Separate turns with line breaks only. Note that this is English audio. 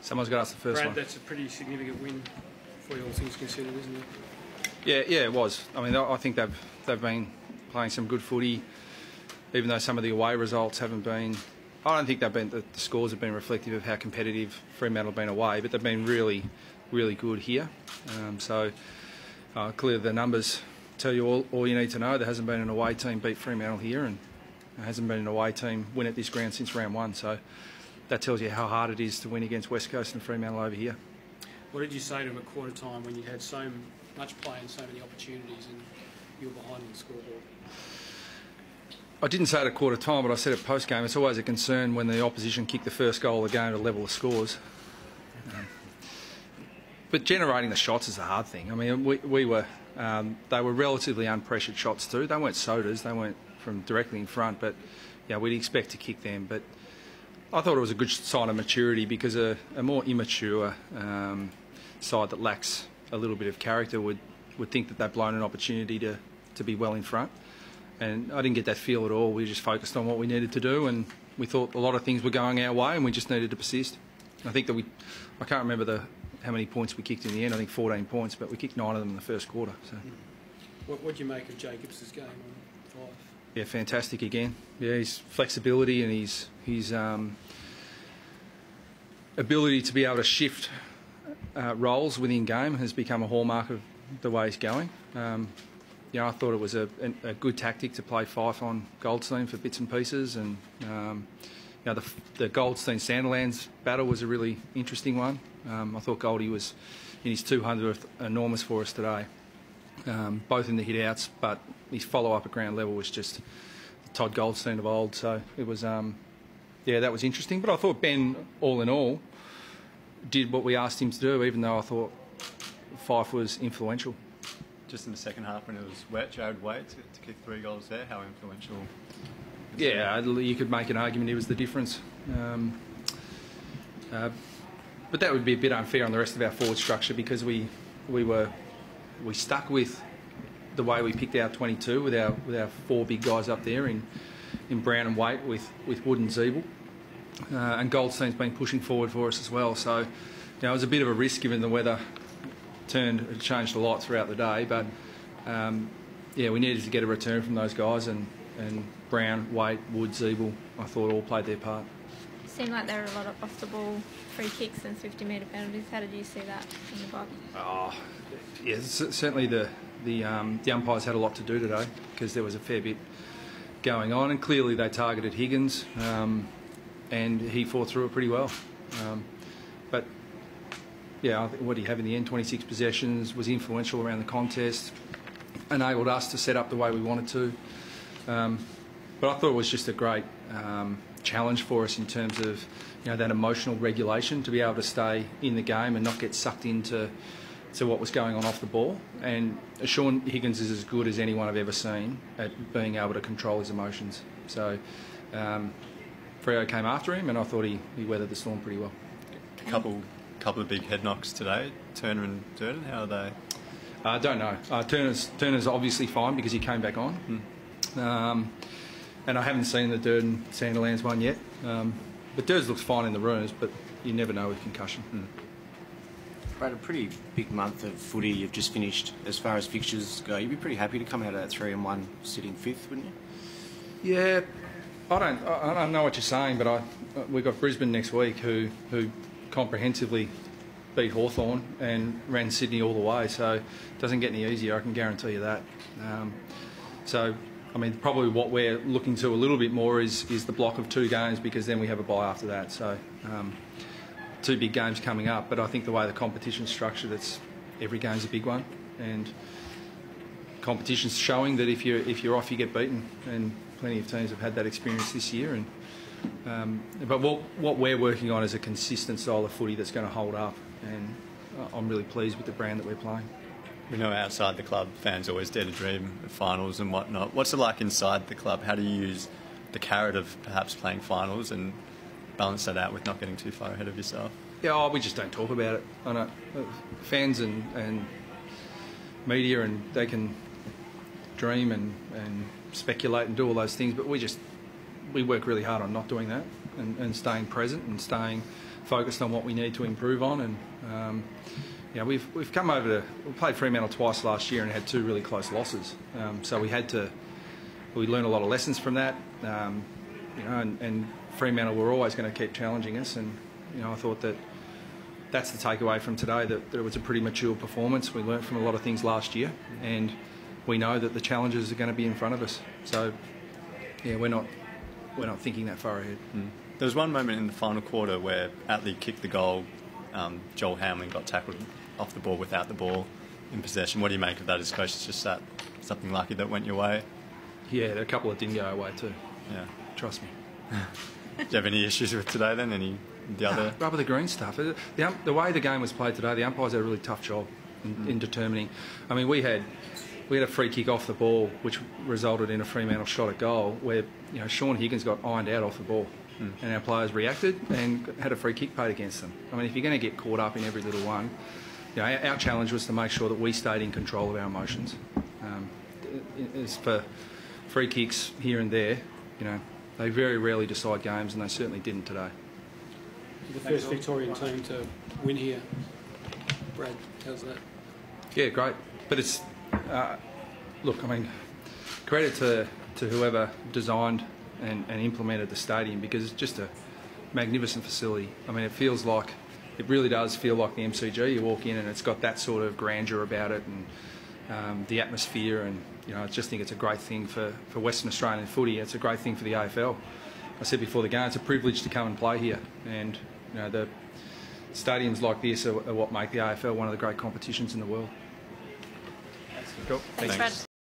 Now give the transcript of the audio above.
Someone's got to ask the first
Brad,
one.
that's a pretty significant win for you, all things considered, isn't it?
Yeah, it was. I mean, I think they've been playing some good footy, even though some of the away results haven't been. I don't think the scores have been reflective of how competitive Fremantle have been away, but they've been really, really good here. Clearly the numbers tell you all you need to know. There hasn't been an away team beat Fremantle here, and there hasn't been an away team win at this ground since round one. So that tells you how hard it is to win against West Coast and Fremantle over here.
What did you say to him at quarter time when you had so much play and so many opportunities and you were behind on the scoreboard?
I didn't say it at quarter time, but I said at post game. It's always a concern when the opposition kick the first goal of the game to level the scores. But generating the shots is the hard thing. I mean, they were relatively unpressured shots too. They weren't sodas. They weren't from directly in front, but yeah, we'd expect to kick them. But I thought it was a good sign of maturity because a more immature side that lacks a little bit of character would think that they've blown an opportunity to be well in front. And I didn't get that feel at all. We just focused on what we needed to do, and we thought a lot of things were going our way, and we just needed to persist. I think that I can't remember how many points we kicked in the end. I think 14 points, but we kicked 9 of them in the first quarter. So.
What do you make of Jacobs' game on 5?
Yeah, fantastic again. Yeah, his flexibility and his ability to be able to shift roles within game has become a hallmark of the way he's going. I thought it was a good tactic to play Fife on Goldstein for bits and pieces, and the Goldstein-Sandilands battle was a really interesting one. I thought Goldie was in his 200th enormous for us today, both in the hit-outs, but his follow-up at ground level was just the Todd Goldstein of old. So it was, that was interesting. But I thought Ben, all in all, did what we asked him to do, even though I thought Fife was influential.
Just in the second half when it was wet, Jared Waite to kick 3 goals there, how influential?
Yeah, you could make an argument he was the difference. But that would be a bit unfair on the rest of our forward structure because we stuck with the way we picked our 22 with our 4 big guys up there in Brown and Waite with Wood and Zeeble. And Goldstein's been pushing forward for us as well. So it was a bit of a risk given the weather it changed a lot throughout the day, but we needed to get a return from those guys, and Brown, Waite, Wood, Zeeble, I thought all played their part.
It seemed like there were a lot of off-the-ball free kicks and 50-metre penalties. How did you see that in the box?
Certainly the umpires had a lot to do today because there was a fair bit going on, and clearly they targeted Higgins, and he fought through it pretty well. I think what he had in the end, 26 possessions, was influential around the contest, enabled us to set up the way we wanted to. But I thought it was just a great challenge for us in terms of that emotional regulation, to be able to stay in the game and not get sucked into what was going on off the ball. And Sean Higgins is as good as anyone I've ever seen at being able to control his emotions. So Freo came after him, and I thought he weathered the storm pretty well.
Couple of big head knocks today. Turner and Durden, how are they?
I don't know. Turner's obviously fine because he came back on. And I haven't seen the Durden-Sandilands one yet. But Durden looks fine in the rooms, but you never know with concussion.
Brad, a pretty big month of footy you've just finished. As far as fixtures go, you'd be pretty happy to come out of that 3-1 sitting 5th, wouldn't you?
Yeah, I don't know what you're saying, but we've got Brisbane next week who comprehensively beat Hawthorn and ran Sydney all the way, so it doesn't get any easier, I can guarantee you that. Probably what we're looking to a little bit more is the block of 2 games, because then we have a bye after that. So 2 big games coming up, but I think the way the competition's structured, every game's a big one, and competition's showing that if you're off, you get beaten, and plenty of teams have had that experience this year. But what we're working on is a consistent style of footy that's going to hold up, and I'm really pleased with the brand that we're playing.
We know outside the club, fans always dare to dream of finals and whatnot. What's it like inside the club? How do you use the carrot of perhaps playing finals and balance that out with not getting too far ahead of yourself?
Yeah, we just don't talk about it. I know fans and media, and they can dream and speculate and do all those things, but we work really hard on not doing that, and staying present and staying focused on what we need to improve on, and we've come over to, we played Fremantle twice last year and had 2 really close losses. So we learned a lot of lessons from that, and Fremantle were always going to keep challenging us, and I thought that's the takeaway from today, that it was a pretty mature performance. We learnt from a lot of things last year, and we know that the challenges are going to be in front of us. So yeah, we're not thinking that far ahead.
There was one moment in the final quarter where Atley kicked the goal. Joel Hamlin got tackled off the ball without the ball in possession. What do you make of that as coach? It's just that something lucky that went your way?
Yeah, there are a couple that didn't go our way too.
Yeah.
Trust me.
Do you have any issues with today then? The other?
Rubber the green stuff. The way the game was played today, the umpires had a really tough job in determining. I mean, we had a free kick off the ball, which resulted in a Fremantle shot at goal, where Sean Higgins got ironed out off the ball, and our players reacted and had a free kick paid against them. I mean, if you're going to get caught up in every little one, our challenge was to make sure that we stayed in control of our emotions. As for free kicks here and there, they very rarely decide games, and they certainly didn't today.
The first Victorian team to win here. Brad, how's that?
Yeah, great. But it's look, I mean, credit to whoever designed and implemented the stadium, because it's just a magnificent facility. I mean, it really does feel like the MCG. You walk in and it's got that sort of grandeur about it, and the atmosphere, and I just think it's a great thing for Western Australian footy. It's a great thing for the AFL. I said before the game, it's a privilege to come and play here, and the stadiums like this are what make the AFL one of the great competitions in the world.
Cool.
Thanks, Brad.